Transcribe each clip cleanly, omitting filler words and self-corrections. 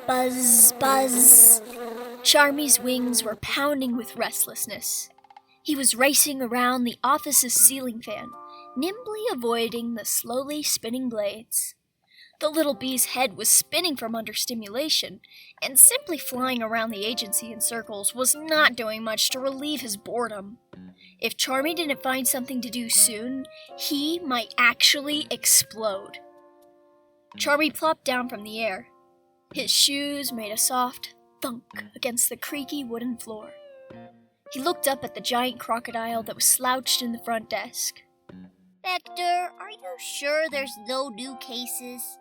Buzz, buzz. Charmy's wings were pounding with restlessness. He was racing around the office's ceiling fan, nimbly avoiding the slowly spinning blades. The little bee's head was spinning from understimulation, and simply flying around the agency in circles was not doing much to relieve his boredom. If Charmy didn't find something to do soon, he might actually explode. Charmy plopped down from the air. His shoes made a soft thunk against the creaky wooden floor. He looked up at the giant crocodile that was slouched in the front desk. Vector, are you sure there's no new cases?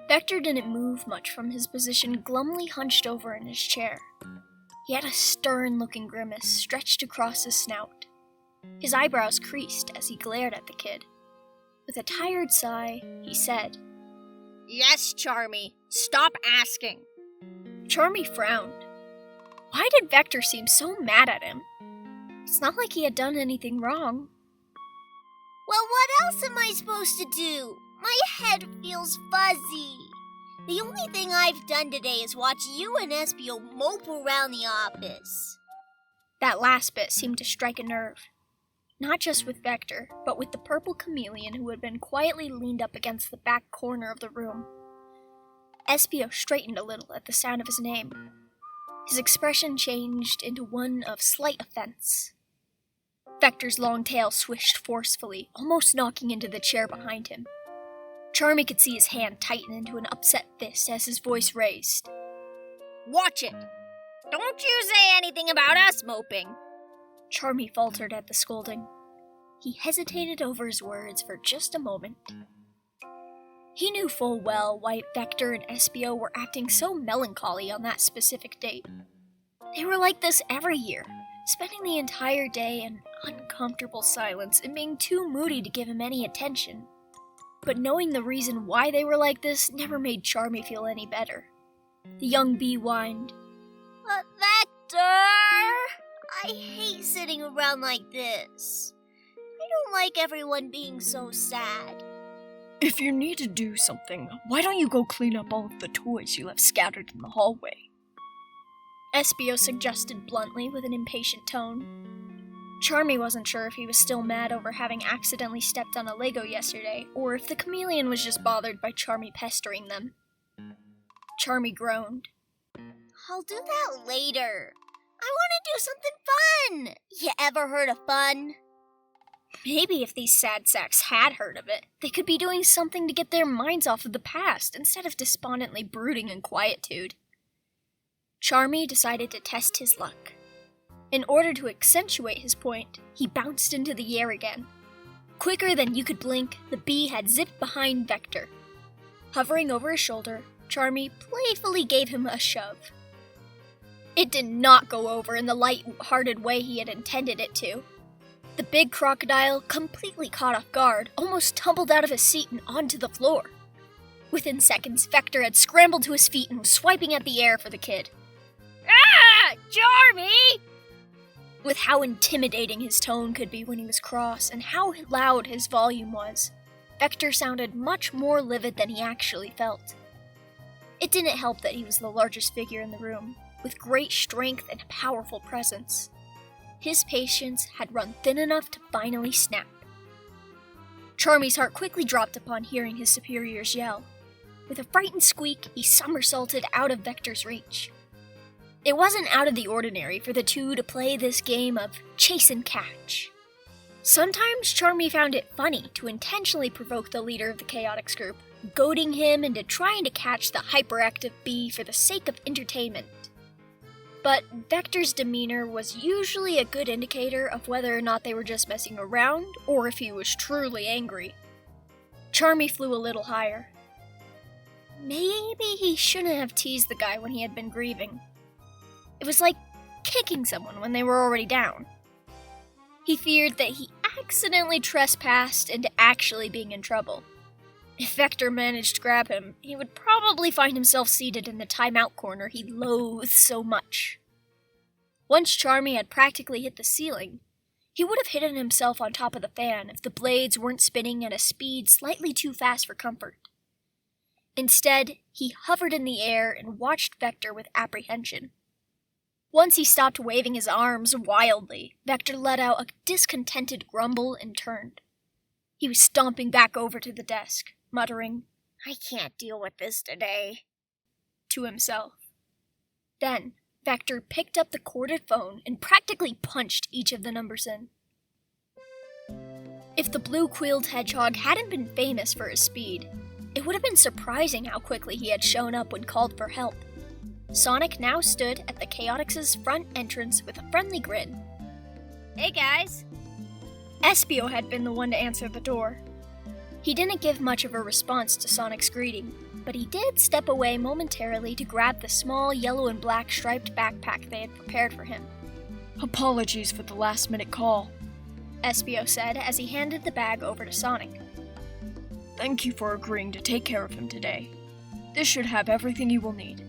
Vector didn't move much from his position, glumly hunched over in his chair. He had a stern-looking grimace stretched across his snout. His eyebrows creased as he glared at the kid. With a tired sigh, he said, Yes, Charmy. Stop asking. Charmy frowned. Why did Vector seem so mad at him? It's not like he had done anything wrong. Well, what else am I supposed to do? My head feels fuzzy. The only thing I've done today is watch you and Espio mope around the office. That last bit seemed to strike a nerve. Not just with Vector, but with the purple chameleon who had been quietly leaned up against the back corner of the room. Espio straightened a little at the sound of his name. His expression changed into one of slight offense. Vector's long tail swished forcefully, almost knocking into the chair behind him. Charmy could see his hand tighten into an upset fist as his voice raised. Watch it! Don't you say anything about us moping! Charmy faltered at the scolding. He hesitated over his words for just a moment. He knew full well why Vector and Espio were acting so melancholy on that specific date. They were like this every year, spending the entire day in uncomfortable silence and being too moody to give him any attention. But knowing the reason why they were like this never made Charmy feel any better. The young bee whined, But Vector, I hate sitting around like this. I don't like everyone being so sad. If you need to do something, why don't you go clean up all of the toys you left scattered in the hallway? Espio suggested bluntly with an impatient tone. Charmy wasn't sure if he was still mad over having accidentally stepped on a Lego yesterday, or if the chameleon was just bothered by Charmy pestering them. Charmy groaned. I'll do that later. I want to do something fun. You ever heard of fun? Maybe if these sad sacks had heard of it, they could be doing something to get their minds off of the past instead of despondently brooding in quietude. Charmy decided to test his luck. In order to accentuate his point, he bounced into the air again. Quicker than you could blink, the bee had zipped behind Vector. Hovering over his shoulder, Charmy playfully gave him a shove. It did not go over in the light-hearted way he had intended it to. The big crocodile, completely caught off guard, almost tumbled out of his seat and onto the floor. Within seconds, Vector had scrambled to his feet and was swiping at the air for the kid. Ah! Charmy! With how intimidating his tone could be when he was cross and how loud his volume was, Vector sounded much more livid than he actually felt. It didn't help that he was the largest figure in the room, with great strength and a powerful presence. His patience had run thin enough to finally snap. Charmy's heart quickly dropped upon hearing his superiors yell. With a frightened squeak, he somersaulted out of Vector's reach. It wasn't out of the ordinary for the two to play this game of chase and catch. Sometimes Charmy found it funny to intentionally provoke the leader of the Chaotix group, goading him into trying to catch the hyperactive bee for the sake of entertainment. But Vector's demeanor was usually a good indicator of whether or not they were just messing around, or if he was truly angry. Charmy flew a little higher. Maybe he shouldn't have teased the guy when he had been grieving. It was like kicking someone when they were already down. He feared that he accidentally trespassed into actually being in trouble. If Vector managed to grab him, he would probably find himself seated in the timeout corner he loathed so much. Once Charmy had practically hit the ceiling, he would have hidden himself on top of the fan if the blades weren't spinning at a speed slightly too fast for comfort. Instead, he hovered in the air and watched Vector with apprehension. Once he stopped waving his arms wildly, Vector let out a discontented grumble and turned. He was stomping back over to the desk, muttering, "I can't deal with this today," to himself. Then, Vector picked up the corded phone and practically punched each of the numbers in. If the blue-quilled hedgehog hadn't been famous for his speed, it would have been surprising how quickly he had shown up when called for help. Sonic now stood at the Chaotix's front entrance with a friendly grin. "Hey guys." Espio had been the one to answer the door. He didn't give much of a response to Sonic's greeting, but he did step away momentarily to grab the small yellow and black striped backpack they had prepared for him. "Apologies for the last-minute call," Espio said as he handed the bag over to Sonic. "Thank you for agreeing to take care of him today. This should have everything you will need."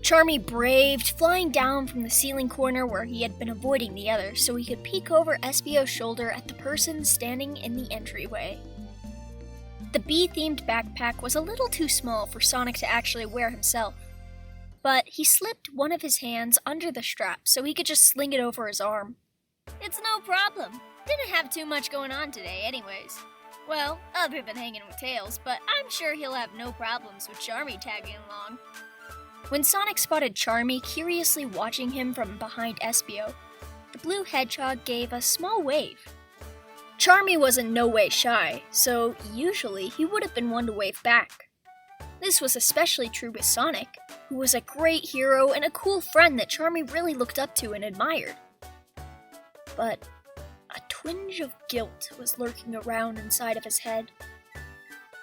Charmy braved, flying down from the ceiling corner where he had been avoiding the others so he could peek over Espio's shoulder at the person standing in the entryway. The bee-themed backpack was a little too small for Sonic to actually wear himself, but he slipped one of his hands under the strap so he could just sling it over his arm. "It's no problem. Didn't have too much going on today anyways. Well, other than hanging with Tails, but I'm sure he'll have no problems with Charmy tagging along." When Sonic spotted Charmy curiously watching him from behind Espio, the blue hedgehog gave a small wave. Charmy was in no way shy, so usually he would have been one to wave back. This was especially true with Sonic, who was a great hero and a cool friend that Charmy really looked up to and admired. But a twinge of guilt was lurking around inside of his head.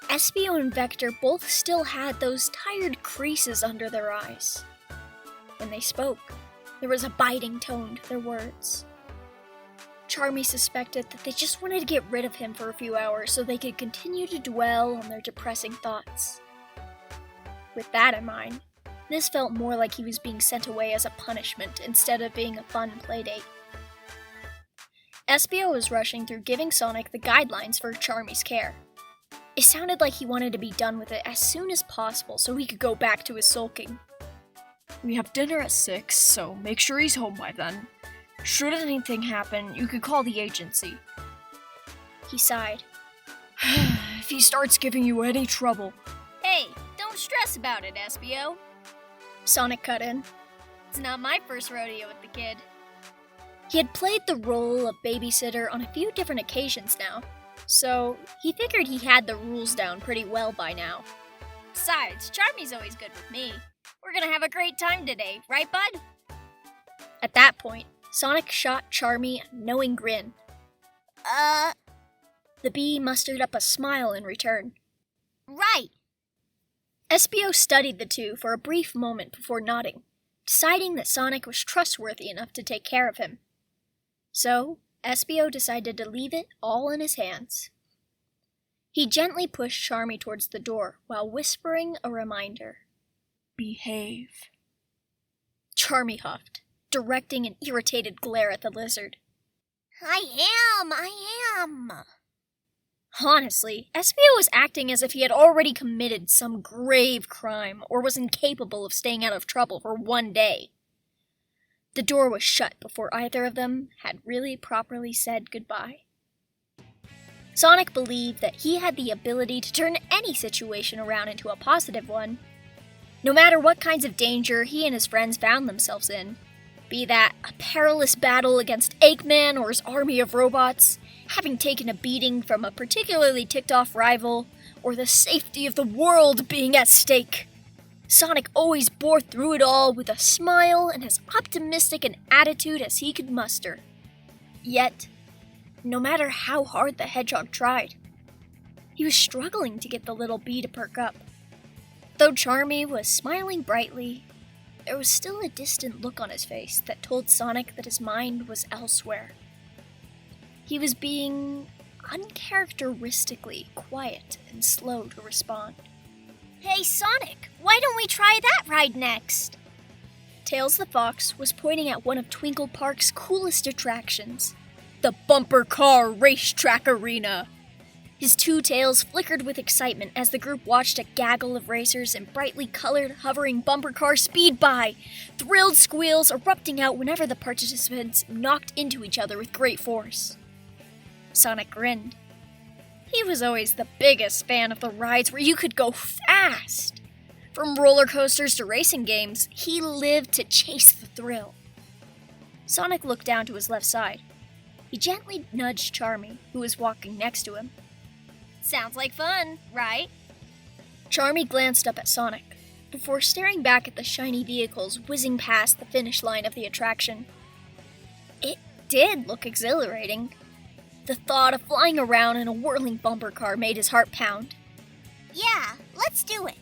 Espio and Vector both still had those tired creases under their eyes. When they spoke, there was a biting tone to their words. Charmy suspected that they just wanted to get rid of him for a few hours so they could continue to dwell on their depressing thoughts. With that in mind, this felt more like he was being sent away as a punishment instead of being a fun playdate. Espio was rushing through giving Sonic the guidelines for Charmy's care. It sounded like he wanted to be done with it as soon as possible so he could go back to his sulking. "We have dinner at 6, so make sure he's home by then. Should anything happen, you could call the agency." He sighed. "If he starts giving you any trouble..." "Hey, don't stress about it, Espio." Sonic cut in. "It's not my first rodeo with the kid." He had played the role of babysitter on a few different occasions now, so he figured he had the rules down pretty well by now. Besides, Charmy's always good with me. We're gonna have a great time today, right, bud? At that point, Sonic shot Charmy a knowing grin. The bee mustered up a smile in return. Right. Espio studied the two for a brief moment before nodding, deciding that Sonic was trustworthy enough to take care of him. So, Espio decided to leave it all in his hands. He gently pushed Charmy towards the door while whispering a reminder. "Behave." Charmy huffed, directing an irritated glare at the lizard. I am. Honestly, Espio was acting as if he had already committed some grave crime or was incapable of staying out of trouble for one day. The door was shut before either of them had really properly said goodbye. Sonic believed that he had the ability to turn any situation around into a positive one. No matter what kinds of danger he and his friends found themselves in, be that a perilous battle against Eggman or his army of robots, having taken a beating from a particularly ticked-off rival, or the safety of the world being at stake, Sonic always bore through it all with a smile and as optimistic an attitude as he could muster. Yet, no matter how hard the hedgehog tried, he was struggling to get the little bee to perk up. Though Charmy was smiling brightly, there was still a distant look on his face that told Sonic that his mind was elsewhere. He was being uncharacteristically quiet and slow to respond. Hey, Sonic, why don't we try that ride next? Tails the Fox was pointing at one of Twinkle Park's coolest attractions, the Bumper Car Racetrack Arena. His two tails flickered with excitement as the group watched a gaggle of racers in brightly colored, hovering bumper cars speed by, thrilled squeals erupting out whenever the participants knocked into each other with great force. Sonic grinned. He was always the biggest fan of the rides where you could go fast. From roller coasters to racing games, he lived to chase the thrill. Sonic looked down to his left side. He gently nudged Charmy, who was walking next to him. Sounds like fun, right? Charmy glanced up at Sonic, before staring back at the shiny vehicles whizzing past the finish line of the attraction. It did look exhilarating. The thought of flying around in a whirling bumper car made his heart pound. Yeah, let's do it.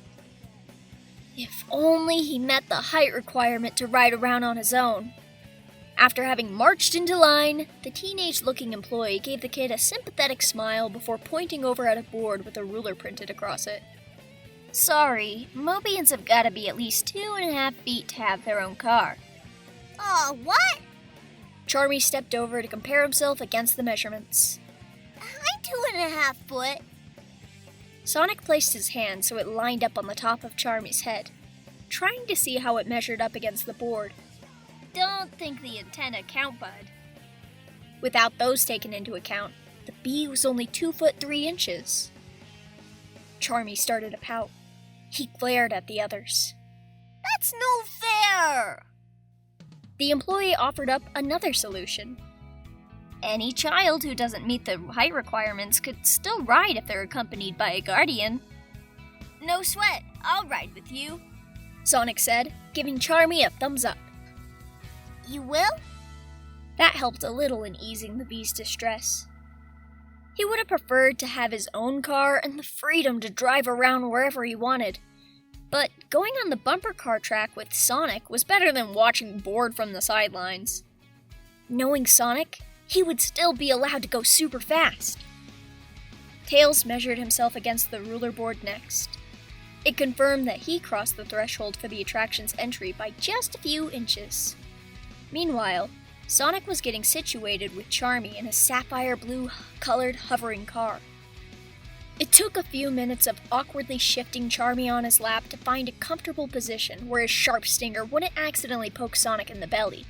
If only he met the height requirement to ride around on his own. After having marched into line, the teenage-looking employee gave the kid a sympathetic smile before pointing over at a board with a ruler printed across it. Sorry, Mobians have got to be at least 2.5 feet to have their own car. Aw, what? Charmy stepped over to compare himself against the measurements. I'm 2.5 foot. Sonic placed his hand so it lined up on the top of Charmy's head, trying to see how it measured up against the board. Don't think the antenna count, bud. Without those taken into account, the bee was only 2 foot 3 inches. Charmy started to pout. He glared at the others. That's no fair! The employee offered up another solution. Any child who doesn't meet the height requirements could still ride if they're accompanied by a guardian. No sweat, I'll ride with you, Sonic said, giving Charmy a thumbs up. You will? That helped a little in easing the bee's distress. He would have preferred to have his own car and the freedom to drive around wherever he wanted. But going on the bumper car track with Sonic was better than watching bored from the sidelines. Knowing Sonic, he would still be allowed to go super fast. Tails measured himself against the ruler board next. It confirmed that he crossed the threshold for the attraction's entry by just a few inches. Meanwhile, Sonic was getting situated with Charmy in a sapphire blue-colored hovering car. It took a few minutes of awkwardly shifting Charmy on his lap to find a comfortable position where his sharp stinger wouldn't accidentally poke Sonic in the belly.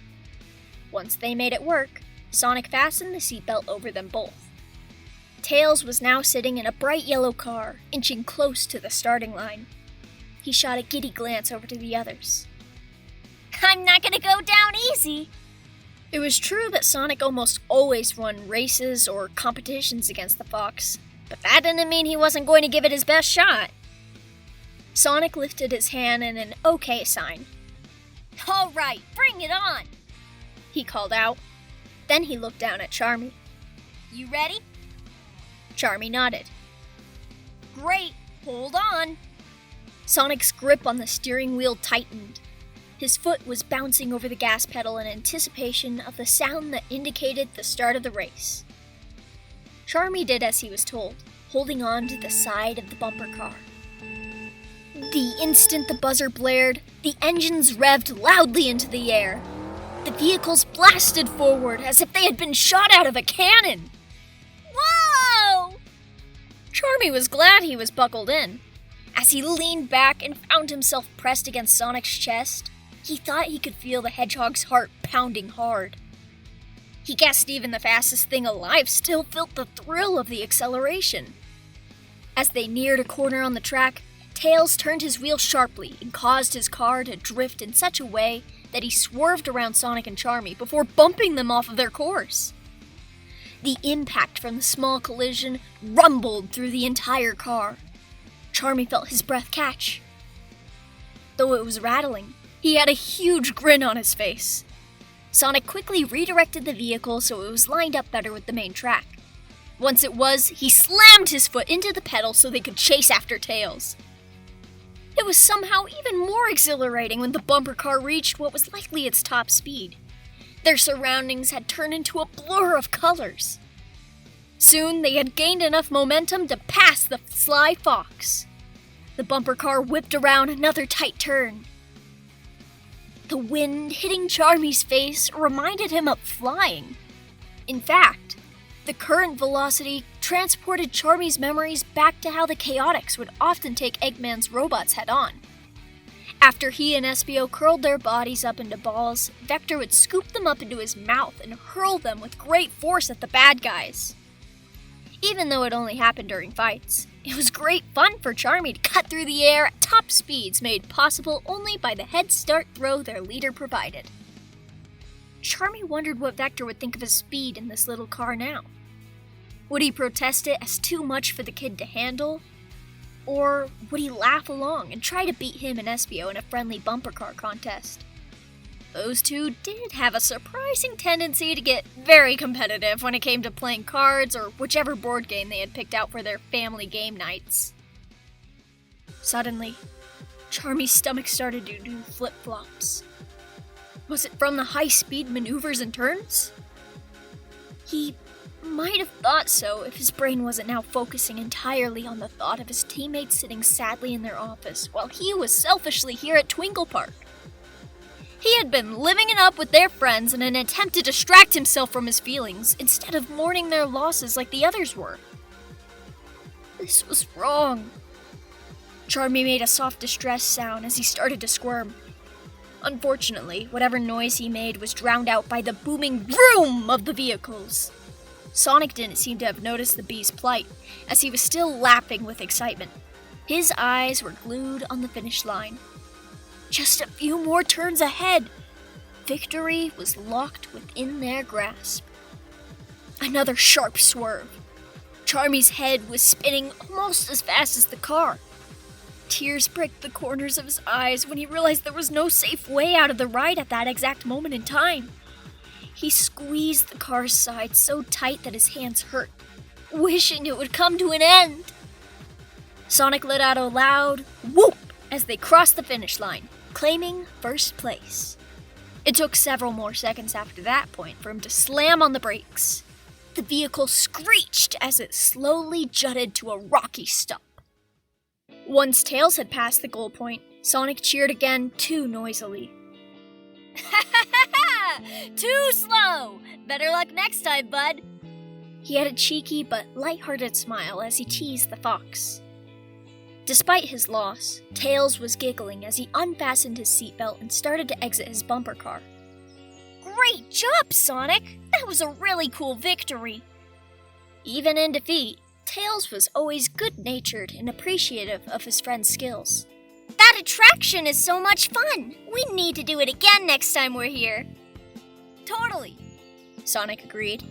Once they made it work, Sonic fastened the seatbelt over them both. Tails was now sitting in a bright yellow car, inching close to the starting line. He shot a giddy glance over to the others. I'm not gonna go down easy. It was true that Sonic almost always won races or competitions against the Fox, but that didn't mean he wasn't going to give it his best shot. Sonic lifted his hand in an OK sign. All right, bring it on, he called out. Then he looked down at Charmy. You ready? Charmy nodded. Great, hold on. Sonic's grip on the steering wheel tightened. His foot was bouncing over the gas pedal in anticipation of the sound that indicated the start of the race. Charmy did as he was told, holding on to the side of the bumper car. The instant the buzzer blared, the engines revved loudly into the air. The vehicles blasted forward as if they had been shot out of a cannon. Whoa! Charmy was glad he was buckled in. As he leaned back and found himself pressed against Sonic's chest, he thought he could feel the Hedgehog's heart pounding hard. He guessed even the fastest thing alive still felt the thrill of the acceleration. As they neared a corner on the track, Tails turned his wheel sharply and caused his car to drift in such a way that he swerved around Sonic and Charmy before bumping them off of their course. The impact from the small collision rumbled through the entire car. Charmy felt his breath catch. Though it was rattling, he had a huge grin on his face. Sonic quickly redirected the vehicle so it was lined up better with the main track. Once it was, he slammed his foot into the pedal so they could chase after Tails. It was somehow even more exhilarating when the bumper car reached what was likely its top speed. Their surroundings had turned into a blur of colors. Soon they had gained enough momentum to pass the sly Fox. The bumper car whipped around another tight turn. The wind hitting Charmy's face reminded him of flying. In fact, The current velocity transported Charmy's memories back to how the Chaotix would often take Eggman's robots head-on. After he and Espio curled their bodies up into balls, Vector would scoop them up into his mouth and hurl them with great force at the bad guys. Even though it only happened during fights, it was great fun for Charmy to cut through the air at top speeds made possible only by the head start throw their leader provided. Charmy wondered what Vector would think of his speed in this little car now. Would he protest it as too much for the kid to handle? Or would he laugh along and try to beat him and Espio in a friendly bumper car contest? Those two did have a surprising tendency to get very competitive when it came to playing cards or whichever board game they had picked out for their family game nights. Suddenly, Charmy's stomach started to do flip-flops. Was it from the high-speed maneuvers and turns? He might have thought so if his brain wasn't now focusing entirely on the thought of his teammates sitting sadly in their office while he was selfishly here at Twinkle Park. He had been living it up with their friends in an attempt to distract himself from his feelings instead of mourning their losses like the others were. This was wrong. Charmy made a soft distress sound as he started to squirm. Unfortunately, whatever noise he made was drowned out by the booming vroom of the vehicles. Sonic didn't seem to have noticed the bee's plight, as he was still laughing with excitement. His eyes were glued on the finish line. Just a few more turns ahead. Victory was locked within their grasp. Another sharp swerve. Charmy's head was spinning almost as fast as the car. Tears pricked the corners of his eyes when he realized there was no safe way out of the ride at that exact moment in time. He squeezed the car's side so tight that his hands hurt, wishing it would come to an end. Sonic let out a loud whoop as they crossed the finish line, claiming first place. It took several more seconds after that point for him to slam on the brakes. The vehicle screeched as it slowly jutted to a rocky stop. Once Tails had passed the goal point, Sonic cheered again too noisily. Ha ha ha ha! Too slow! Better luck next time, bud. He had a cheeky but lighthearted smile as he teased the fox. Despite his loss, Tails was giggling as he unfastened his seatbelt and started to exit his bumper car. Great job, Sonic! That was a really cool victory. Even in defeat, Tails was always good-natured and appreciative of his friend's skills. That attraction is so much fun! We need to do it again next time we're here. Totally, Sonic agreed.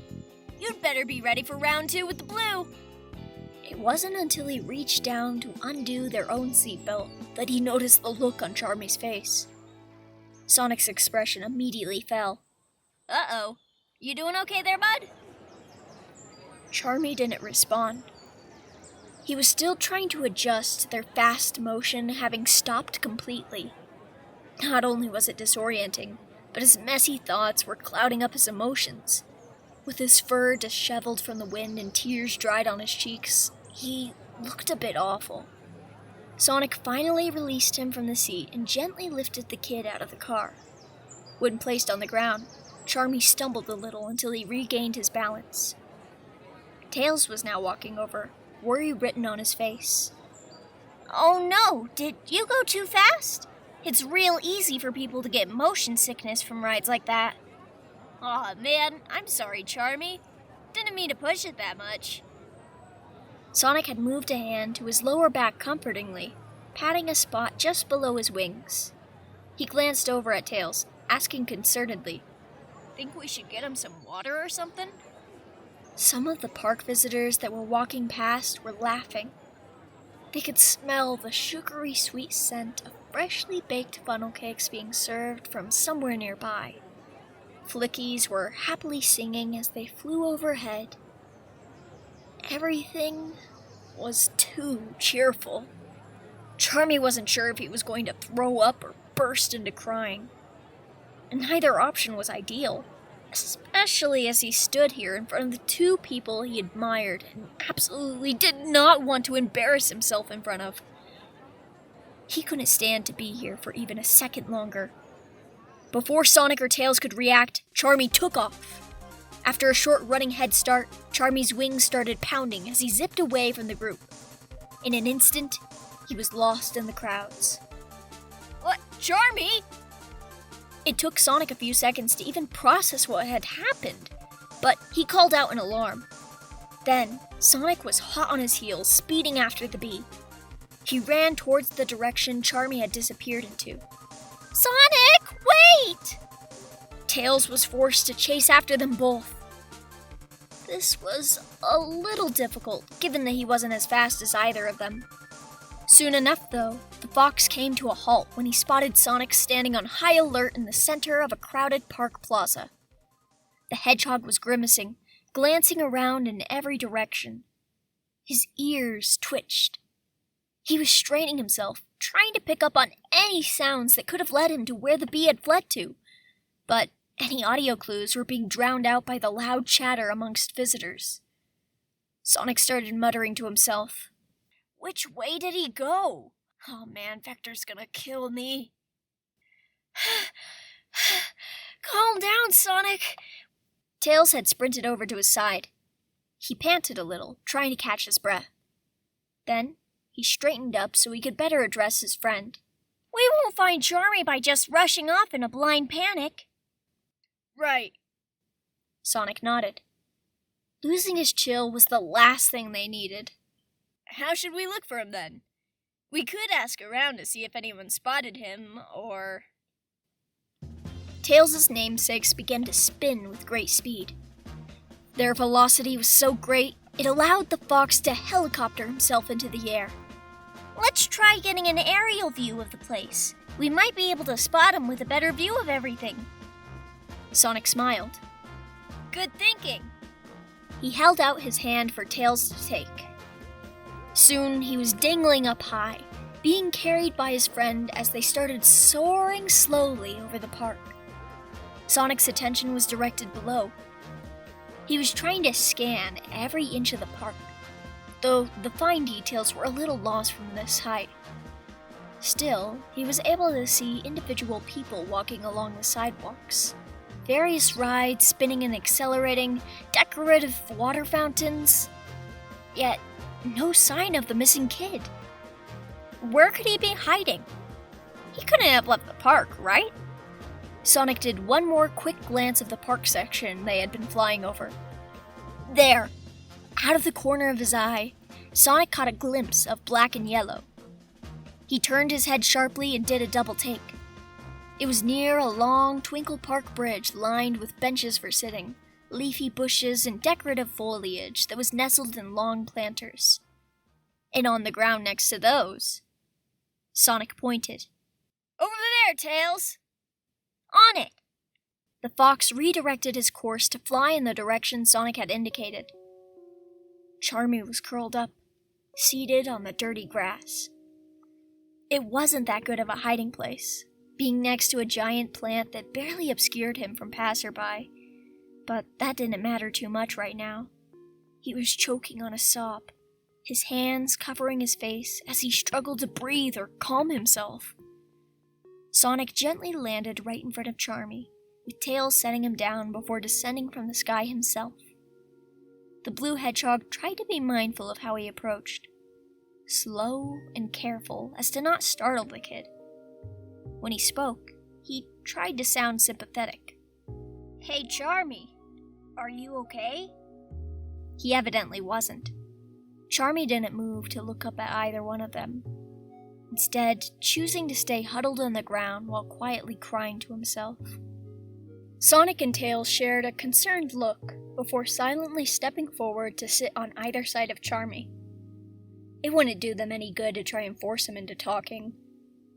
You'd better be ready for round 2 with the blue. It wasn't until he reached down to undo their own seatbelt that he noticed the look on Charmy's face. Sonic's expression immediately fell. Uh-oh. You doing okay there, bud? Charmy didn't respond. He was still trying to adjust to their fast motion having stopped completely. Not only was it disorienting, but his messy thoughts were clouding up his emotions. With his fur disheveled from the wind and tears dried on his cheeks, he looked a bit awful. Sonic finally released him from the seat and gently lifted the kid out of the car. When placed on the ground, Charmy stumbled a little until he regained his balance. Tails was now walking over, worry written on his face. Oh no, did you go too fast? It's real easy for people to get motion sickness from rides like that. Aw man, I'm sorry, Charmy. Didn't mean to push it that much. Sonic had moved a hand to his lower back comfortingly, patting a spot just below his wings. He glanced over at Tails, asking concernedly, Think we should get him some water or something? Some of the park visitors that were walking past were laughing. They could smell the sugary sweet scent of freshly baked funnel cakes being served from somewhere nearby. Flickies were happily singing as they flew overhead. Everything was too cheerful. Charmy wasn't sure if he was going to throw up or burst into crying. And neither option was ideal, especially as he stood here in front of the two people he admired and absolutely did not want to embarrass himself in front of. He couldn't stand to be here for even a second longer. Before Sonic or Tails could react, Charmy took off. After a short running head start, Charmy's wings started pounding as he zipped away from the group. In an instant, he was lost in the crowds. What? Charmy? It took Sonic a few seconds to even process what had happened, but he called out in alarm. Then, Sonic was hot on his heels, speeding after the bee. He ran towards the direction Charmy had disappeared into. Sonic, wait! Tails was forced to chase after them both. This was a little difficult, given that he wasn't as fast as either of them. Soon enough, though, the fox came to a halt when he spotted Sonic standing on high alert in the center of a crowded park plaza. The hedgehog was grimacing, glancing around in every direction. His ears twitched. He was straining himself, trying to pick up on any sounds that could have led him to where the bee had fled to. But any audio clues were being drowned out by the loud chatter amongst visitors. Sonic started muttering to himself. Which way did he go? Oh man, Vector's gonna kill me. Calm down, Sonic. Tails had sprinted over to his side. He panted a little, trying to catch his breath. Then, he straightened up so he could better address his friend. We won't find Charmy by just rushing off in a blind panic. Right. Sonic nodded. Losing his chill was the last thing they needed. How should we look for him then? We could ask around to see if anyone spotted him, or... Tails' namesakes began to spin with great speed. Their velocity was so great, it allowed the fox to helicopter himself into the air. Let's try getting an aerial view of the place. We might be able to spot him with a better view of everything. Sonic smiled. Good thinking. He held out his hand for Tails to take. Soon he was dangling up high, being carried by his friend as they started soaring slowly over the park. Sonic's attention was directed below. He was trying to scan every inch of the park, though the fine details were a little lost from this height. Still, he was able to see individual people walking along the sidewalks, various rides spinning and accelerating, decorative water fountains. Yet, no sign of the missing kid. Where could he be hiding? He couldn't have left the park, right? Sonic did one more quick glance of the park section they had been flying over. There! Out of the corner of his eye, Sonic caught a glimpse of black and yellow. He turned his head sharply and did a double take. It was near a long Twinkle Park bridge lined with benches for sitting, leafy bushes and decorative foliage that was nestled in long planters. And on the ground next to those, Sonic pointed. Over there, Tails! On it! The fox redirected his course to fly in the direction Sonic had indicated. Charmy was curled up, seated on the dirty grass. It wasn't that good of a hiding place, being next to a giant plant that barely obscured him from passerby, but that didn't matter too much right now. He was choking on a sob, his hands covering his face as he struggled to breathe or calm himself. Sonic gently landed right in front of Charmy, with Tails setting him down before descending from the sky himself. The blue hedgehog tried to be mindful of how he approached, slow and careful as to not startle the kid. When he spoke, he tried to sound sympathetic. Hey, Charmy, are you okay? He evidently wasn't. Charmy didn't move to look up at either one of them, instead choosing to stay huddled on the ground while quietly crying to himself. Sonic and Tails shared a concerned look before silently stepping forward to sit on either side of Charmy. It wouldn't do them any good to try and force him into talking,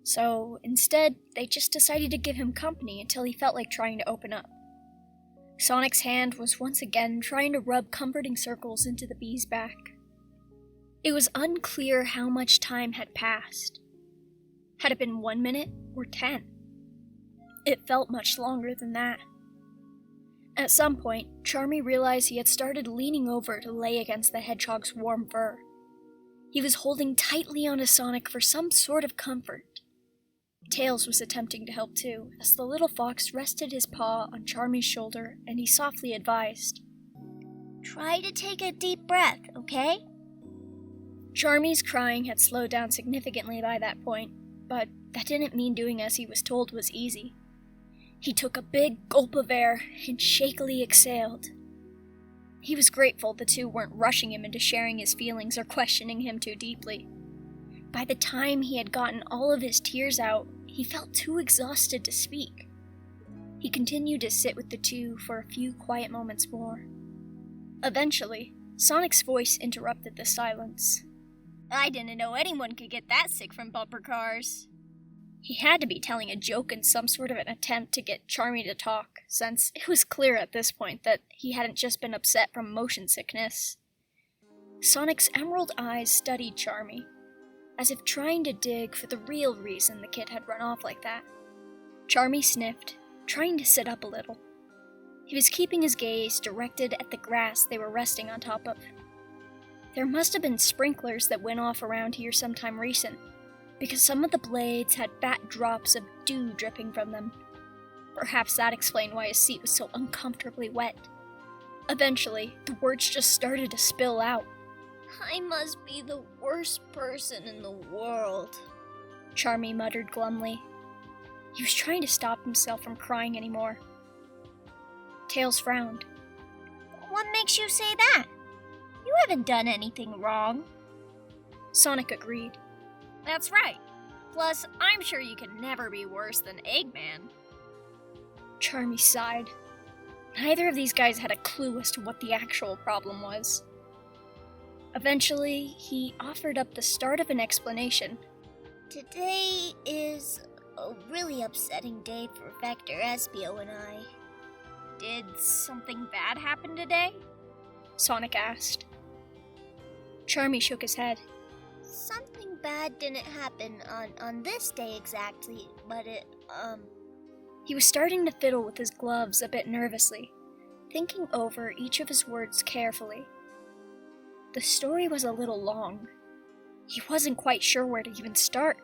so instead they just decided to give him company until he felt like trying to open up. Sonic's hand was once again trying to rub comforting circles into the bee's back. It was unclear how much time had passed. Had it been 1 minute or 10? It felt much longer than that. At some point, Charmy realized he had started leaning over to lay against the hedgehog's warm fur. He was holding tightly onto Sonic for some sort of comfort. Tails was attempting to help too, as the little fox rested his paw on Charmy's shoulder and he softly advised, Try to take a deep breath, okay? Charmy's crying had slowed down significantly by that point, but that didn't mean doing as he was told was easy. He took a big gulp of air and shakily exhaled. He was grateful the two weren't rushing him into sharing his feelings or questioning him too deeply. By the time he had gotten all of his tears out, he felt too exhausted to speak. He continued to sit with the two for a few quiet moments more. Eventually, Sonic's voice interrupted the silence. I didn't know anyone could get that sick from bumper cars. He had to be telling a joke in some sort of an attempt to get Charmy to talk, since it was clear at this point that he hadn't just been upset from motion sickness. Sonic's emerald eyes studied Charmy, as if trying to dig for the real reason the kid had run off like that. Charmy sniffed, trying to sit up a little. He was keeping his gaze directed at the grass they were resting on top of. There must have been sprinklers that went off around here sometime recent, because some of the blades had fat drops of dew dripping from them. Perhaps that explained why his seat was so uncomfortably wet. Eventually, the words just started to spill out. I must be the worst person in the world, Charmy muttered glumly. He was trying to stop himself from crying anymore. Tails frowned. What makes you say that? You haven't done anything wrong. Sonic agreed. That's right. Plus, I'm sure you can never be worse than Eggman. Charmy sighed. Neither of these guys had a clue as to what the actual problem was. Eventually, he offered up the start of an explanation. Today is a really upsetting day for Vector, Espio, and I. Did something bad happen today? Sonic asked. Charmy shook his head. Something bad didn't happen on this day exactly, but He was starting to fiddle with his gloves a bit nervously, thinking over each of his words carefully. The story was a little long. He wasn't quite sure where to even start.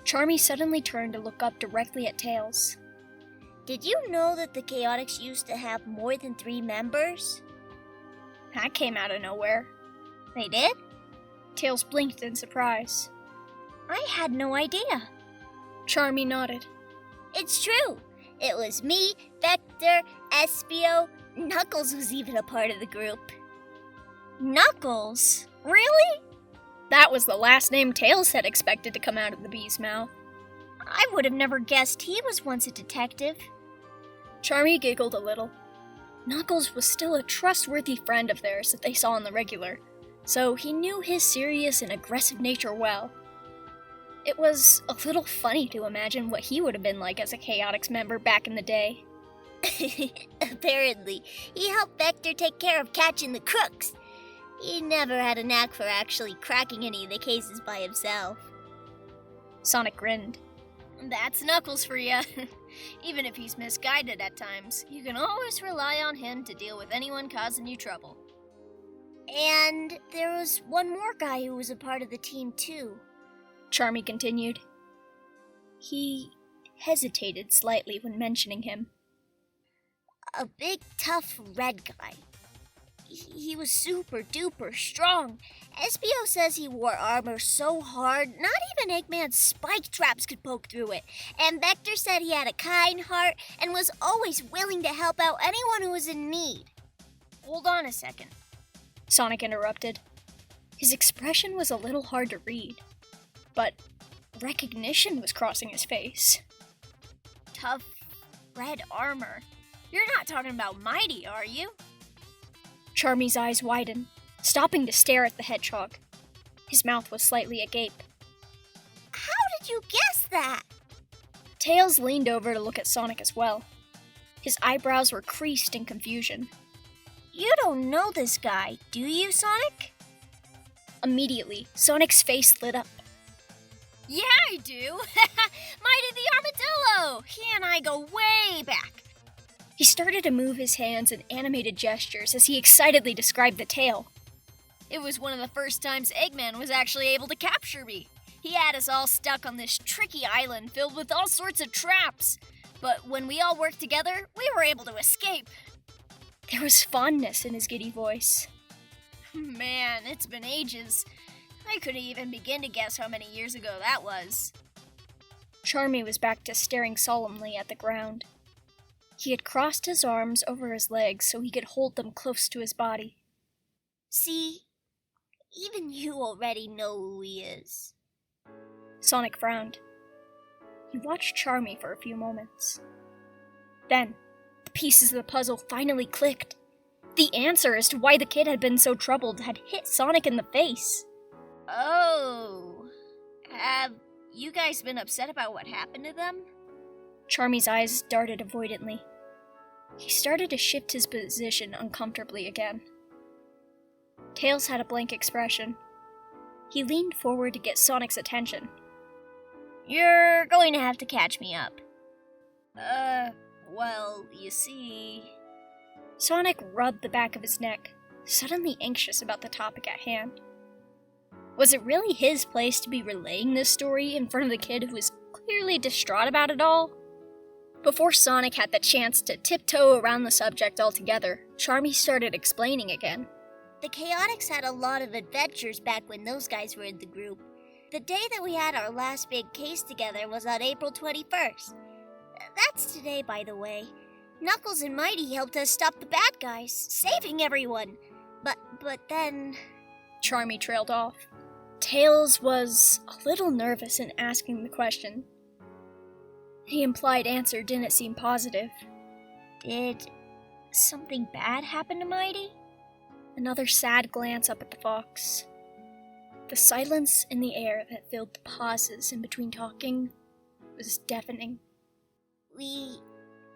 Charmy suddenly turned to look up directly at Tails. Did you know that the Chaotix used to have more than 3 members? That came out of nowhere. They did? Tails blinked in surprise. I had no idea. Charmy nodded. It's true. It was me, Vector, Espio, Knuckles was even a part of the group. Knuckles? Really? That was the last name Tails had expected to come out of the bee's mouth. I would have never guessed he was once a detective. Charmy giggled a little. Knuckles was still a trustworthy friend of theirs that they saw on the regular, so he knew his serious and aggressive nature well. It was a little funny to imagine what he would have been like as a Chaotix member back in the day. Apparently, he helped Vector take care of catching the crooks. He never had a knack for actually cracking any of the cases by himself. Sonic grinned. That's Knuckles for you. Even if he's misguided at times, you can always rely on him to deal with anyone causing you trouble. And there was one more guy who was a part of the team too. Charmy continued. He hesitated slightly when mentioning him. A big, tough red guy. He was super duper strong. Espio says he wore armor so hard, not even Eggman's spike traps could poke through it. And Vector said he had a kind heart and was always willing to help out anyone who was in need. Hold on a second. Sonic interrupted. His expression was a little hard to read, but recognition was crossing his face. Tough red armor. You're not talking about Mighty, are you? Charmy's eyes widened, stopping to stare at the hedgehog. His mouth was slightly agape. How did you guess that? Tails leaned over to look at Sonic as well. His eyebrows were creased in confusion. You don't know this guy, do you, Sonic? Immediately, Sonic's face lit up. Yeah, I do! Mighty the Armadillo! He and I go way back. He started to move his hands in animated gestures as he excitedly described the tale. It was one of the first times Eggman was actually able to capture me. He had us all stuck on this tricky island filled with all sorts of traps. But when we all worked together, we were able to escape. There was fondness in his giddy voice. Man, it's been ages. I couldn't even begin to guess how many years ago that was. Charmy was back to staring solemnly at the ground. He had crossed his arms over his legs so he could hold them close to his body. See, even you already know who he is. Sonic frowned. He watched Charmy for a few moments. Then, the pieces of the puzzle finally clicked. The answer as to why the kid had been so troubled had hit Sonic in the face. Oh, have you guys been upset about what happened to them? Charmy's eyes darted avoidantly. He started to shift his position uncomfortably again. Tails had a blank expression. He leaned forward to get Sonic's attention. You're going to have to catch me up. Well, you see... Sonic rubbed the back of his neck, suddenly anxious about the topic at hand. Was it really his place to be relaying this story in front of the kid who was clearly distraught about it all? Before Sonic had the chance to tiptoe around the subject altogether, Charmy started explaining again. The Chaotix had a lot of adventures back when those guys were in the group. The day that we had our last big case together was on April 21st. That's today, by the way. Knuckles and Mighty helped us stop the bad guys, saving everyone. But then... Charmy trailed off. Tails was a little nervous in asking the question. The implied answer didn't seem positive. Did something bad happen to Mighty? Another sad glance up at the fox. The silence in the air that filled the pauses in between talking was deafening. We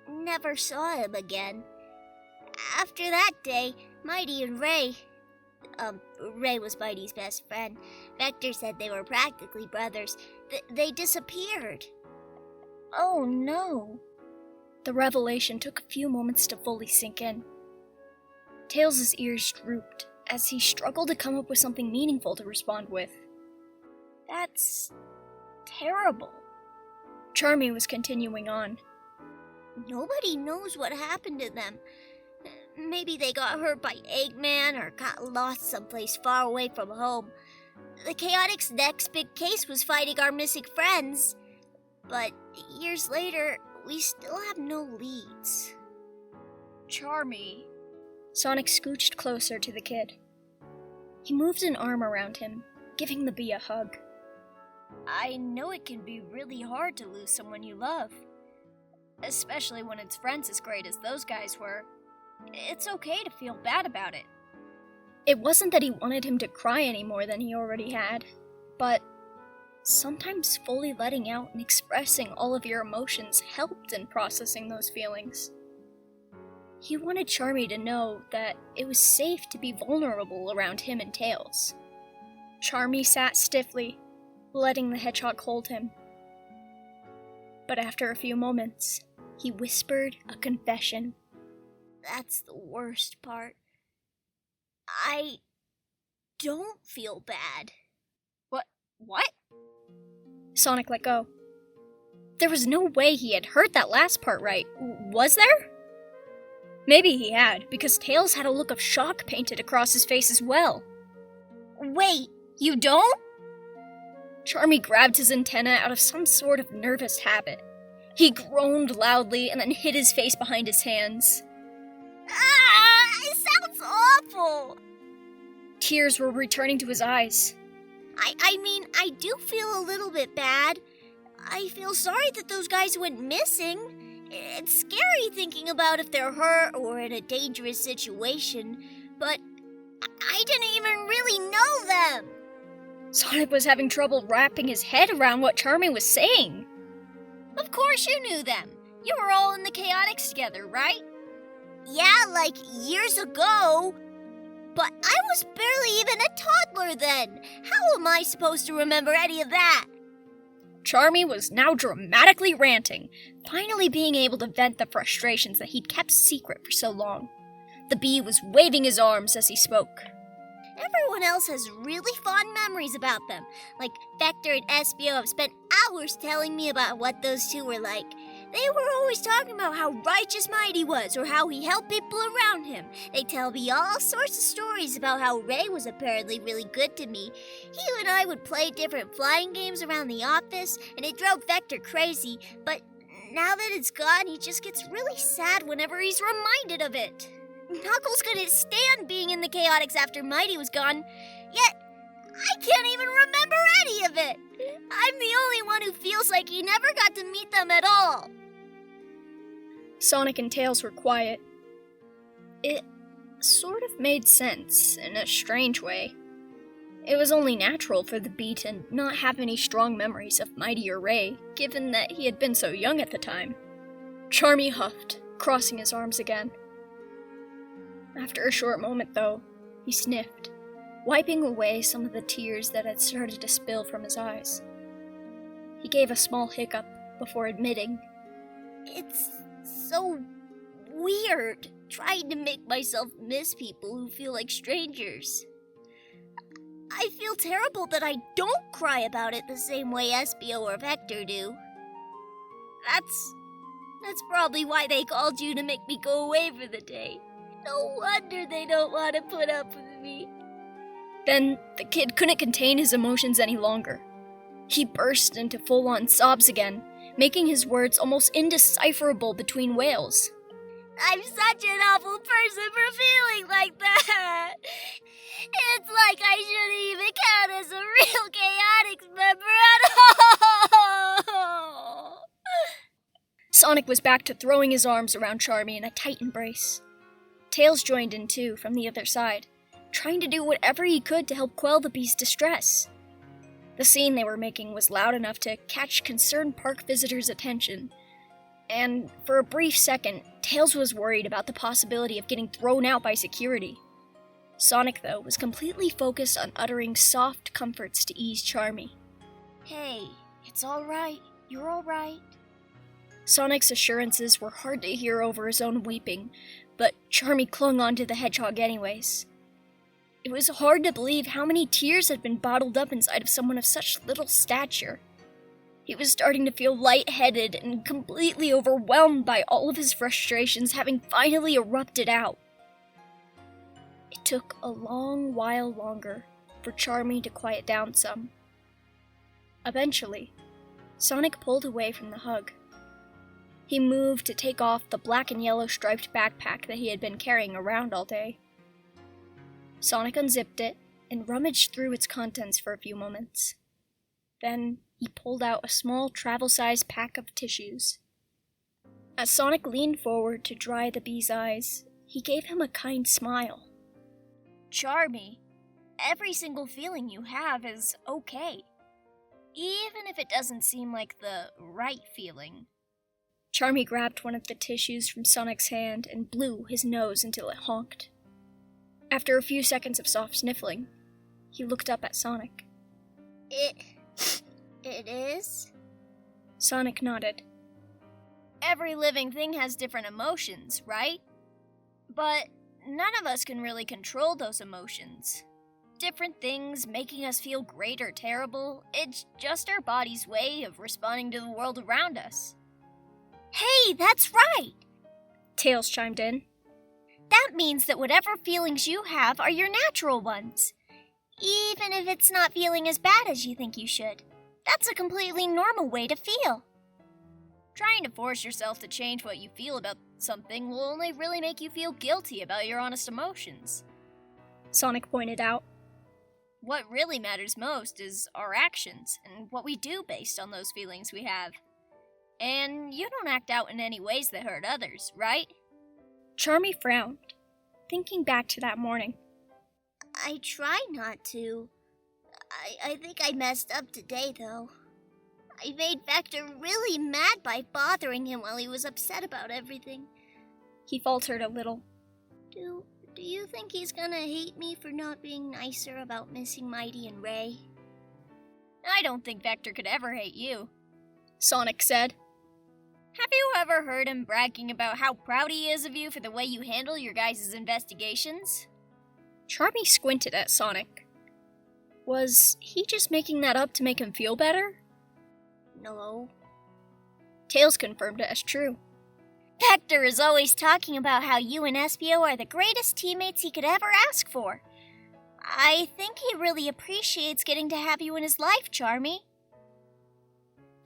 never saw him again. After that day, Mighty and Ray... Ray was Mighty's best friend. Vector said they were practically brothers. They disappeared. Oh no. The revelation took a few moments to fully sink in. Tails' ears drooped as he struggled to come up with something meaningful to respond with. That's terrible. Charmy was continuing on. Nobody knows what happened to them. Maybe they got hurt by Eggman or got lost someplace far away from home. The Chaotix' next big case was finding our missing friends. But years later, we still have no leads. Charmy. Sonic scooched closer to the kid. He moved an arm around him, giving the bee a hug. I know it can be really hard to lose someone you love. Especially when it's friends as great as those guys were. It's okay to feel bad about it. It wasn't that he wanted him to cry any more than he already had, but sometimes fully letting out and expressing all of your emotions helped in processing those feelings. He wanted Charmy to know that it was safe to be vulnerable around him and Tails. Charmy sat stiffly, letting the hedgehog hold him. But after a few moments, he whispered a confession. That's the worst part. I don't feel bad. What? Sonic let go. There was no way he had heard that last part right, was there? Maybe he had, because Tails had a look of shock painted across his face as well. Wait, you don't? Charmy grabbed his antenna out of some sort of nervous habit. He groaned loudly and then hid his face behind his hands. It sounds awful. Tears were returning to his eyes. I mean, I do feel a little bit bad. I feel sorry that those guys went missing. It's scary thinking about if they're hurt or in a dangerous situation, but I didn't even really know them. Sonic was having trouble wrapping his head around what Charmy was saying. Of course you knew them. You were all in the Chaotix together, right? Yeah, like years ago. But I was barely even a toddler then. How am I supposed to remember any of that? Charmy was now dramatically ranting, finally being able to vent the frustrations that he'd kept secret for so long. The bee was waving his arms as he spoke. Everyone else has really fond memories about them. Like Vector and Espio have spent hours telling me about what those two were like. They were always talking about how righteous Mighty was or how he helped people around him. They tell me all sorts of stories about how Ray was apparently really good to me. He and I would play different flying games around the office, and it drove Vector crazy, but now that it's gone, he just gets really sad whenever he's reminded of it. Knuckles couldn't stand being in the Chaotix after Mighty was gone, yet I can't even remember any of it. I'm the only one who feels like he never got to meet them at all. Sonic and Tails were quiet. It sort of made sense in a strange way. It was only natural for the Bee to not have any strong memories of Mighty or Ray, given that he had been so young at the time. Charmy huffed, crossing his arms again. After a short moment, though, he sniffed, wiping away some of the tears that had started to spill from his eyes. He gave a small hiccup before admitting, It's so weird trying to make myself miss people who feel like strangers. I feel terrible that I don't cry about it the same way Espio or Vector do. That's probably why they called you to make me go away for the day. No wonder they don't want to put up with me. Then the kid couldn't contain his emotions any longer. He burst into full-on sobs again, making his words almost indecipherable between wails. I'm such an awful person for feeling like that. It's like I shouldn't even count as a real Chaotix member at all. Sonic was back to throwing his arms around Charmy in a tight embrace. Tails joined in too from the other side, trying to do whatever he could to help quell the Bee's distress. The scene they were making was loud enough to catch concerned park visitors' attention, and for a brief second, Tails was worried about the possibility of getting thrown out by security. Sonic, though, was completely focused on uttering soft comforts to ease Charmy. Hey, it's all right. You're all right. Sonic's assurances were hard to hear over his own weeping, but Charmy clung onto the Hedgehog anyways. It was hard to believe how many tears had been bottled up inside of someone of such little stature. He was starting to feel lightheaded and completely overwhelmed by all of his frustrations having finally erupted out. It took a long while longer for Charmy to quiet down some. Eventually, Sonic pulled away from the hug. He moved to take off the black and yellow striped backpack that he had been carrying around all day. Sonic unzipped it and rummaged through its contents for a few moments. Then he pulled out a small travel-sized pack of tissues. As Sonic leaned forward to dry the Bee's eyes, he gave him a kind smile. Charmy, every single feeling you have is okay. Even if it doesn't seem like the right feeling. Charmy grabbed one of the tissues from Sonic's hand and blew his nose until it honked. After a few seconds of soft sniffling, he looked up at Sonic. It is? Sonic nodded. Every living thing has different emotions, right? But none of us can really control those emotions. Different things making us feel great or terrible, it's just our body's way of responding to the world around us. Hey, that's right! Tails chimed in. That means that whatever feelings you have are your natural ones. Even if it's not feeling as bad as you think you should. That's a completely normal way to feel. Trying to force yourself to change what you feel about something will only really make you feel guilty about your honest emotions. Sonic pointed out. What really matters most is our actions and what we do based on those feelings we have. And you don't act out in any ways that hurt others, right? Charmy frowned, thinking back to that morning. I try not to. I think I messed up today, though. I made Vector really mad by bothering him while he was upset about everything. He faltered a little. Do you think he's gonna hate me for not being nicer about missing Mighty and Ray? I don't think Vector could ever hate you, Sonic said. Have you ever heard him bragging about how proud he is of you for the way you handle your guys' investigations? Charmy squinted at Sonic. Was he just making that up to make him feel better? No. Tails confirmed it as true. Vector is always talking about how you and Espio are the greatest teammates he could ever ask for. I think he really appreciates getting to have you in his life, Charmy.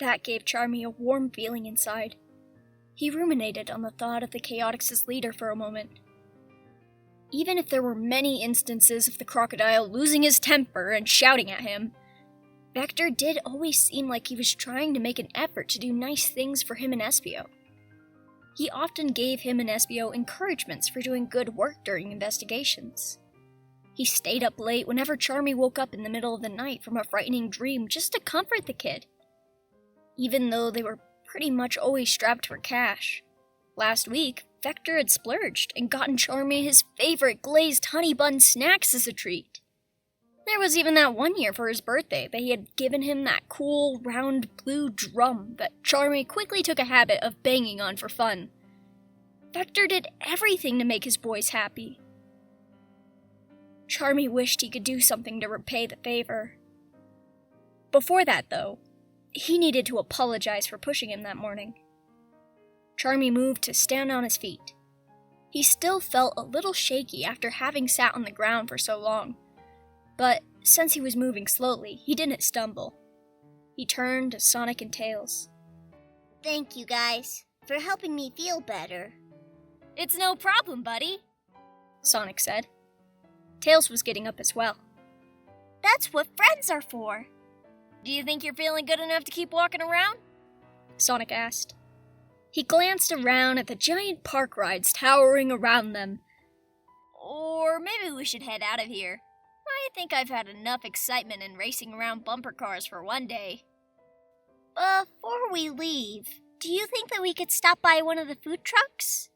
That gave Charmy a warm feeling inside. He ruminated on the thought of the Chaotix's leader for a moment. Even if there were many instances of the crocodile losing his temper and shouting at him, Vector did always seem like he was trying to make an effort to do nice things for him and Espio. He often gave him and Espio encouragements for doing good work during investigations. He stayed up late whenever Charmy woke up in the middle of the night from a frightening dream just to comfort the kid. Even though they were pretty much always strapped for cash. Last week, Vector had splurged and gotten Charmy his favorite glazed honey bun snacks as a treat. There was even that one year for his birthday that he had given him that cool, round blue drum that Charmy quickly took a habit of banging on for fun. Vector did everything to make his boys happy. Charmy wished he could do something to repay the favor. Before that, though, he needed to apologize for pushing him that morning. Charmy moved to stand on his feet. He still felt a little shaky after having sat on the ground for so long, but since he was moving slowly, he didn't stumble. He turned to Sonic and Tails. Thank you, guys, for helping me feel better. It's no problem, buddy, Sonic said. Tails was getting up as well. That's what friends are for. Do you think you're feeling good enough to keep walking around? Sonic asked. He glanced around at the giant park rides towering around them. Or maybe we should head out of here. I think I've had enough excitement in racing around bumper cars for one day. Before we leave, do you think that we could stop by one of the food trucks?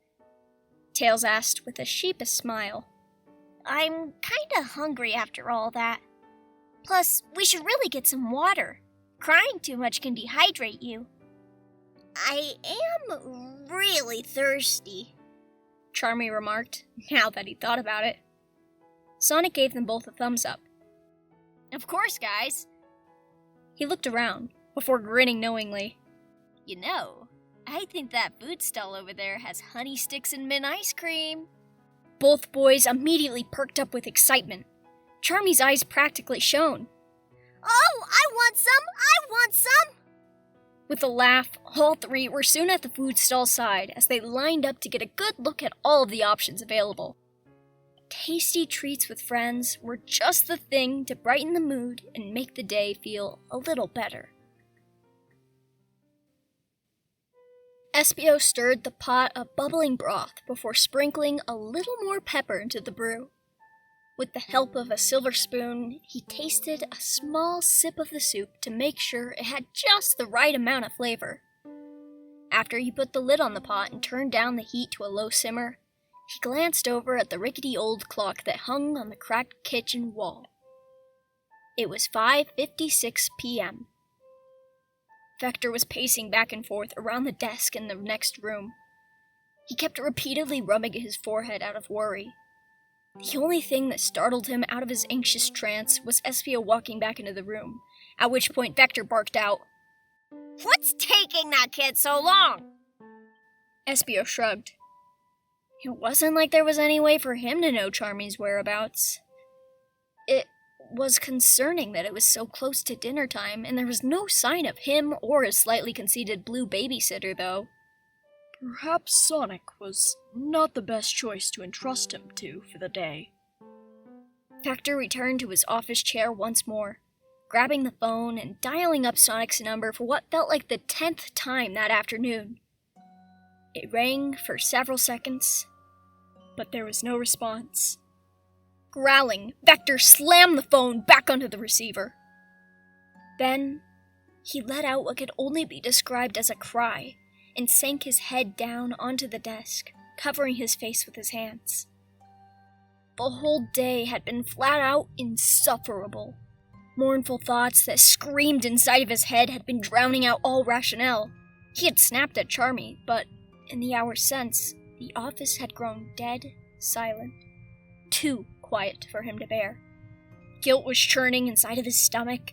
Tails asked with a sheepish smile. I'm kinda hungry after all that. Plus, we should really get some water. Crying too much can dehydrate you. I am really thirsty, Charmy remarked, now that he thought about it. Sonic gave them both a thumbs up. Of course, guys. He looked around, before grinning knowingly. You know, I think that food stall over there has honey sticks and mint ice cream. Both boys immediately perked up with excitement. Charmy's eyes practically shone. Oh, I want some! I want some! With a laugh, all three were soon at the food stall side as they lined up to get a good look at all of the options available. Tasty treats with friends were just the thing to brighten the mood and make the day feel a little better. Espio stirred the pot of bubbling broth before sprinkling a little more pepper into the brew. With the help of a silver spoon, he tasted a small sip of the soup to make sure it had just the right amount of flavor. After he put the lid on the pot and turned down the heat to a low simmer, he glanced over at the rickety old clock that hung on the cracked kitchen wall. It was 5:56 p.m. Vector was pacing back and forth around the desk in the next room. He kept repeatedly rubbing his forehead out of worry. The only thing that startled him out of his anxious trance was Espio walking back into the room, at which point Vector barked out, What's taking that kid so long? Espio shrugged. It wasn't like there was any way for him to know Charmy's whereabouts. It was concerning that it was so close to dinner time, and there was no sign of him or his slightly conceited blue babysitter, though. Perhaps Sonic was not the best choice to entrust him to for the day. Vector returned to his office chair once more, grabbing the phone and dialing up Sonic's number for what felt like the 10th time that afternoon. It rang for several seconds, but there was no response. Growling, Vector slammed the phone back onto the receiver. Then, he let out what could only be described as a cry, and sank his head down onto the desk, covering his face with his hands. The whole day had been flat out insufferable. Mournful thoughts that screamed inside of his head had been drowning out all rationale. He had snapped at Charmy, but in the hours since, the office had grown dead silent. Too quiet for him to bear. Guilt was churning inside of his stomach,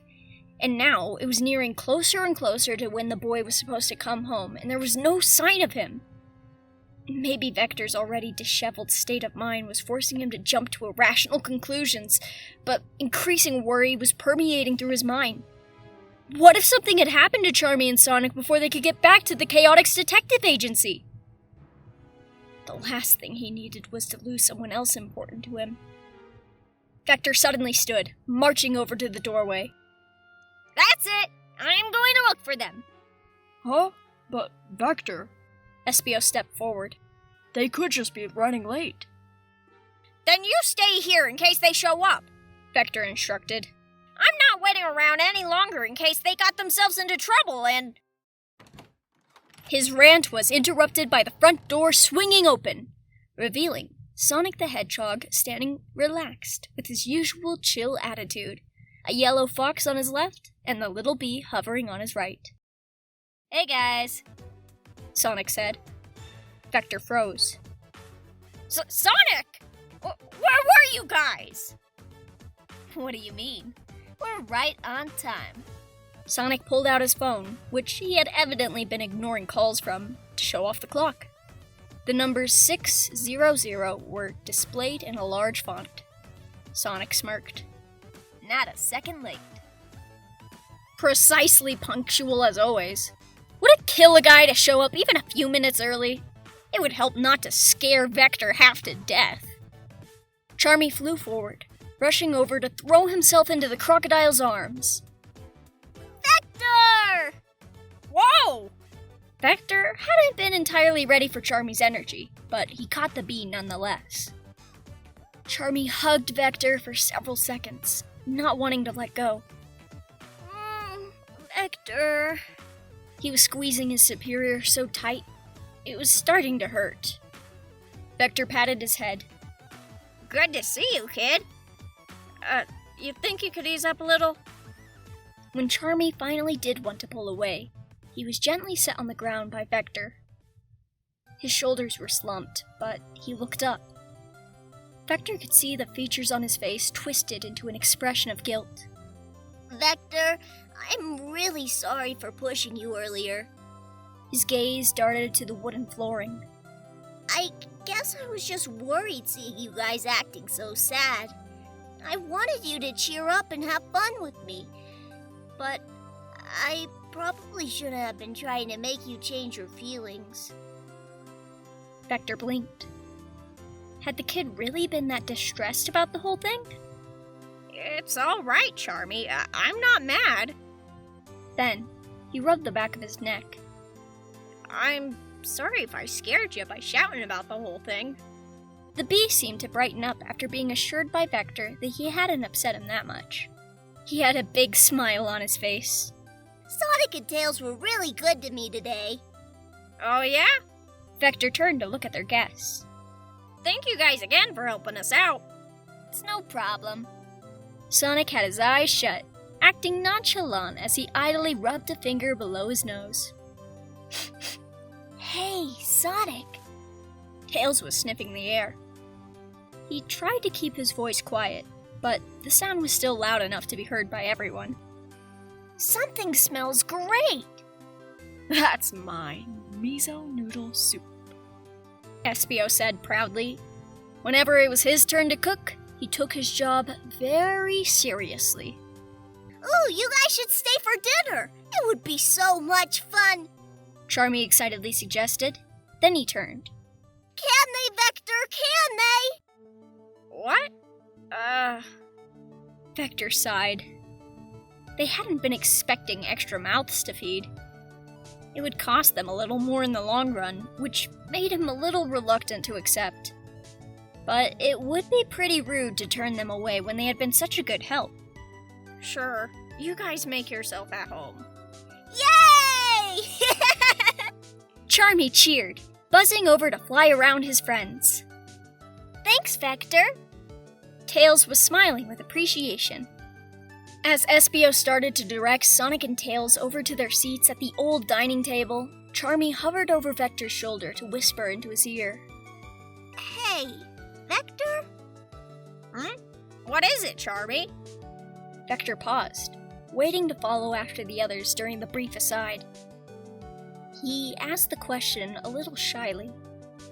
and now it was nearing closer and closer to when the boy was supposed to come home, and there was no sign of him. Maybe Vector's already disheveled state of mind was forcing him to jump to irrational conclusions, but increasing worry was permeating through his mind. What if something had happened to Charmy and Sonic before they could get back to the Chaotix Detective Agency? The last thing he needed was to lose someone else important to him. Vector suddenly stood, marching over to the doorway. That's it! I'm going to look for them. Huh? But, Vector, Espio stepped forward. they could just be running late. Then you stay here in case they show up. Vector instructed. I'm not waiting around any longer in case they got themselves into trouble and... His rant was interrupted by the front door swinging open, revealing Sonic the Hedgehog standing relaxed with his usual chill attitude, a yellow fox on his left, and the little bee hovering on his right. Hey guys. Sonic said. Vector froze. Sonic! Where were you guys? What do you mean? We're right on time. Sonic pulled out his phone, which he had evidently been ignoring calls from, to show off the clock. The numbers 600 were displayed in a large font. Sonic smirked. Not a second late. Precisely punctual as always. Would it kill a guy to show up even a few minutes early? It would help not to scare Vector half to death. Charmy flew forward, rushing over to throw himself into the crocodile's arms. Vector! Whoa! Vector hadn't been entirely ready for Charmy's energy, but he caught the bee nonetheless. Charmy hugged Vector for several seconds, not wanting to let go. Vector... He was squeezing his superior so tight, it was starting to hurt. Vector patted his head. Good to see you, kid. You think you could ease up a little? When Charmy finally did want to pull away, he was gently set on the ground by Vector. His shoulders were slumped, but he looked up. Vector could see the features on his face twisted into an expression of guilt. Vector, I'm really sorry for pushing you earlier. His gaze darted to the wooden flooring. I guess I was just worried seeing you guys acting so sad. I wanted you to cheer up and have fun with me. But I probably shouldn't have been trying to make you change your feelings. Vector blinked. Had the kid really been that distressed about the whole thing? It's all right, Charmy. I'm not mad. Then, he rubbed the back of his neck. I'm sorry if I scared you by shouting about the whole thing. The bee seemed to brighten up after being assured by Vector that he hadn't upset him that much. He had a big smile on his face. Sonic and Tails were really good to me today. Oh yeah? Vector turned to look at their guests. Thank you guys again for helping us out. It's no problem. Sonic had his eyes shut, acting nonchalant as he idly rubbed a finger below his nose. Hey, Sonic. Tails was sniffing the air. He tried to keep his voice quiet, but the sound was still loud enough to be heard by everyone. Something smells great. That's my miso noodle soup. Espio said proudly. Whenever it was his turn to cook, he took his job very seriously. Ooh, you guys should stay for dinner. It would be so much fun. Charmy excitedly suggested. Then he turned. Can they, Vector? Can they? What? Vector sighed. They hadn't been expecting extra mouths to feed. It would cost them a little more in the long run, which made him a little reluctant to accept. But it would be pretty rude to turn them away when they had been such a good help. Sure. You guys make yourself at home. Yay! Charmy cheered, buzzing over to fly around his friends. Thanks, Vector. Tails was smiling with appreciation. As Espio started to direct Sonic and Tails over to their seats at the old dining table, Charmy hovered over Vector's shoulder to whisper into his ear. Hey, Vector? What is it, Charmy? Vector paused, waiting to follow after the others during the brief aside. He asked the question a little shyly.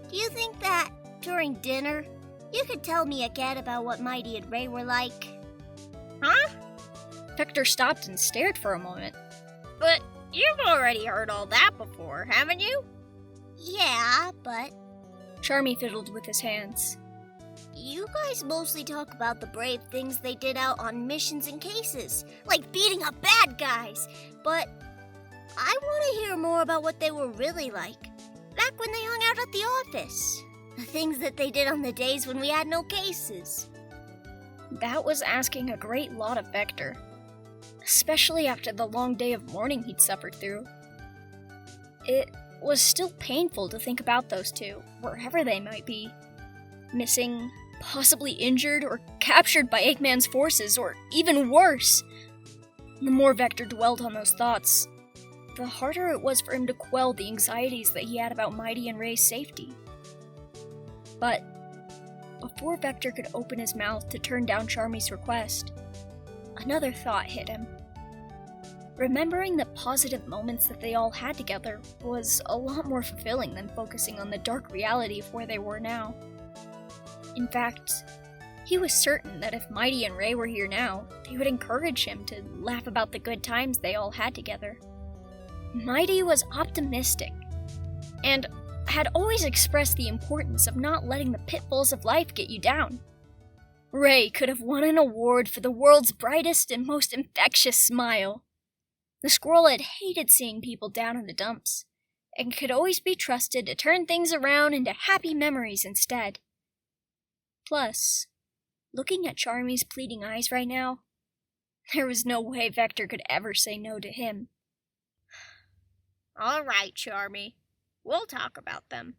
Do you think that, during dinner, you could tell me again about what Mighty and Ray were like? Huh? Vector stopped and stared for a moment. But you've already heard all that before, haven't you? Yeah, but Charmy fiddled with his hands. you guys mostly talk about the brave things they did out on missions and cases, like beating up bad guys, but I want to hear more about what they were really like, back when they hung out at the office. The things that they did on the days when we had no cases. That was asking a great lot of Vector, especially after the long day of mourning he'd suffered through. It was still painful to think about those two, wherever they might be. Missing, possibly injured, or captured by Eggman's forces, or even worse. The more Vector dwelled on those thoughts, the harder it was for him to quell the anxieties that he had about Mighty and Ray's safety. But before Vector could open his mouth to turn down Charmy's request, another thought hit him. Remembering the positive moments that they all had together was a lot more fulfilling than focusing on the dark reality of where they were now. In fact, he was certain that if Mighty and Ray were here now, they would encourage him to laugh about the good times they all had together. Mighty was optimistic, and had always expressed the importance of not letting the pitfalls of life get you down. Ray could have won an award for the world's brightest and most infectious smile. The squirrel had hated seeing people down in the dumps, and could always be trusted to turn things around into happy memories instead. Plus, looking at Charmy's pleading eyes right now, there was no way Vector could ever say no to him. All right, Charmy. We'll talk about them.